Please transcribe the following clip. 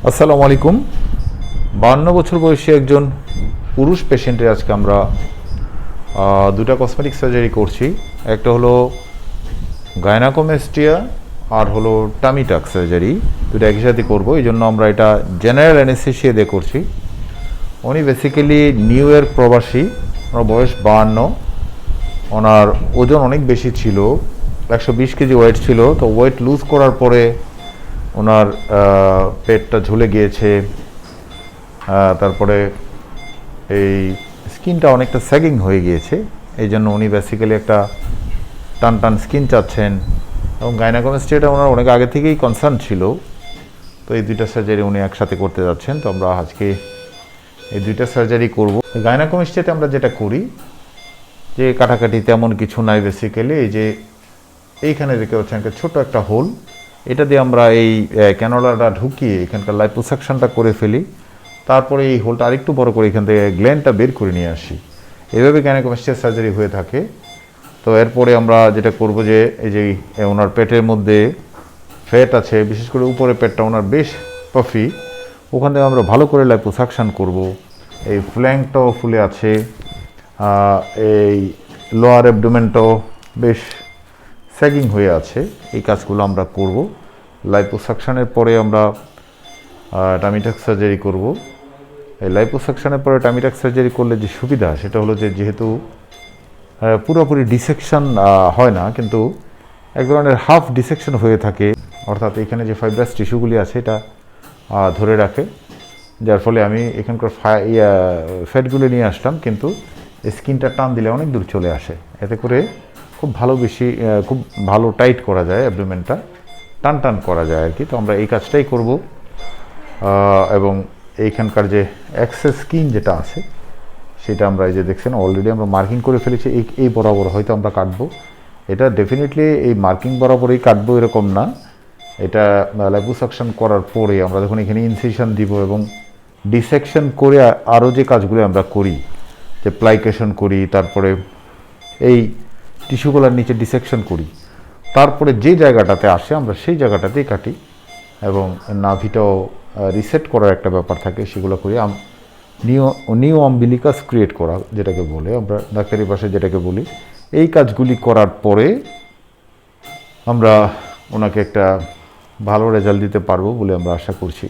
আসসালামু আলাইকুম। 52 বছর বয়সী একজন পুরুষ পেশেন্টের আজকে আমরা দুটা কসমেটিক সার্জারি করছি। একটা হলো গাইনাকোমেস্টিয়া আর হলো টামি টাক সার্জারি, দুটো একই সাথে করবো। এই জন্য আমরা এটা জেনারেল অ্যানেস্থেসিয়া দিয়ে করছি। উনি বেসিক্যালি নিউ ইয়র্ক প্রবাসী, ওনার বয়স 52। ওনার ওজন অনেক বেশি ছিল, 120 কেজি ওয়েট ছিল। তো ওয়েট লুজ করার পরে ওনার পেটটা ঝুলে গিয়েছে, তারপরে এই স্কিনটা অনেকটা স্যাগিং হয়ে গিয়েছে। এই জন্য উনি বেসিক্যালি একটা টান টান স্কিন চাচ্ছেন, এবং গাইনাকোমেস্টিয়াটা ওনার অনেক আগে থেকেই কনসার্ন ছিল। তো এই দুইটা সার্জারি উনি একসাথে করতে যাচ্ছেন। তো আমরা আজকে এই দুইটা সার্জারি করব। গাইনাকোমেস্টিয়াতে আমরা যেটা করি যে কাটাকাটি তেমন কিছু নাই। বেসিক্যালি এই যে এইখানে দেখতে পাচ্ছেন একটা ছোট একটা হোল, এটা দিয়ে আমরা এই ক্যানোলাটা ঢুকিয়ে এখানকার লাইপোসাকশনটা করে ফেলি। তারপরে এই হোলটা আরেকটু বড় করে এখান থেকে গ্ল্যান্ডটা বের করে নিয়ে আসি। এভাবে গাইনাকোমেস্টিয়া সার্জারি হয়ে থাকে। তো এরপরে আমরা যেটা করব যে এই যে ওনার পেটের মধ্যে ফ্যাট আছে, বিশেষ করে উপরে পেটটা ওনার বেশ পাফি, ওখান থেকে আমরা ভালো করে লাইপোসাকশন করব। এই ফ্ল্যাঙ্কটাও ফুলে আছে, এই লোয়ার অ্যাবডোমেনটাও বেশ স্যাগিং হয়ে আছে। এই কাজগুলো আমরা করব। লাইপোসাকশনের পরে আমরা টামিটাক সার্জারি করব। এই লাইপোসাকশনের পরে টামিটাক সার্জারি করলে যে সুবিধা সেটা হলো যে যেহেতু পুরোপুরি ডিসেকশন হয় না, কিন্তু এক ধরনের হাফ ডিসেকশন হয়ে থাকে, অর্থাৎ এখানে যে ফাইব্রাস টিস্যুগুলি আছে এটা ধরে রাখে, যার ফলে আমি এখানকার ফ্যাটগুলো নিয়ে আসলাম, কিন্তু স্কিনটা টান দিলে অনেক দূর চলে আসে। এতে করে খুব ভালো টাইট করা যায়, অ্যাবডোমেনটা টান টান করা যায় আর কি। তো আমরা এই কাজটাই করব। এবং এইখানকার যে এক্সেস স্কিন যেটা আছে সেটা আমরা এই যে দেখছেন অলরেডি আমরা মার্কিং করে ফেলেছি। এই বরাবর হয়তো আমরা কাটবো, এটা ডেফিনেটলি এই মার্কিং বরাবরই কাটবো এরকম না। এটা লাইপোসাকশন করার পরে আমরা যখন এখানে ইনসিশন দিব এবং ডিসেকশন করে আরও যে কাজগুলো আমরা করি, যে প্লাইকেশন করি, তারপরে এই টিস্যুগুলোর নিচে ডিসেকশন করি, তারপরে যে জায়গাটাতে আসে আমরা সেই জায়গাটাতেই কাটি, এবং নাভিটাও রিসেট করার একটা ব্যাপার থাকে, সেগুলো করি। নিও অম্বিলিকাস ক্রিয়েট করা যেটাকে বলে, আমরা ডাক্তারি ভাষায় যেটাকে বলি। এই কাজগুলি করার পরে আমরা ওনাকে একটা ভালো রেজাল্ট দিতে পারবো বলে আমরা আশা করছি।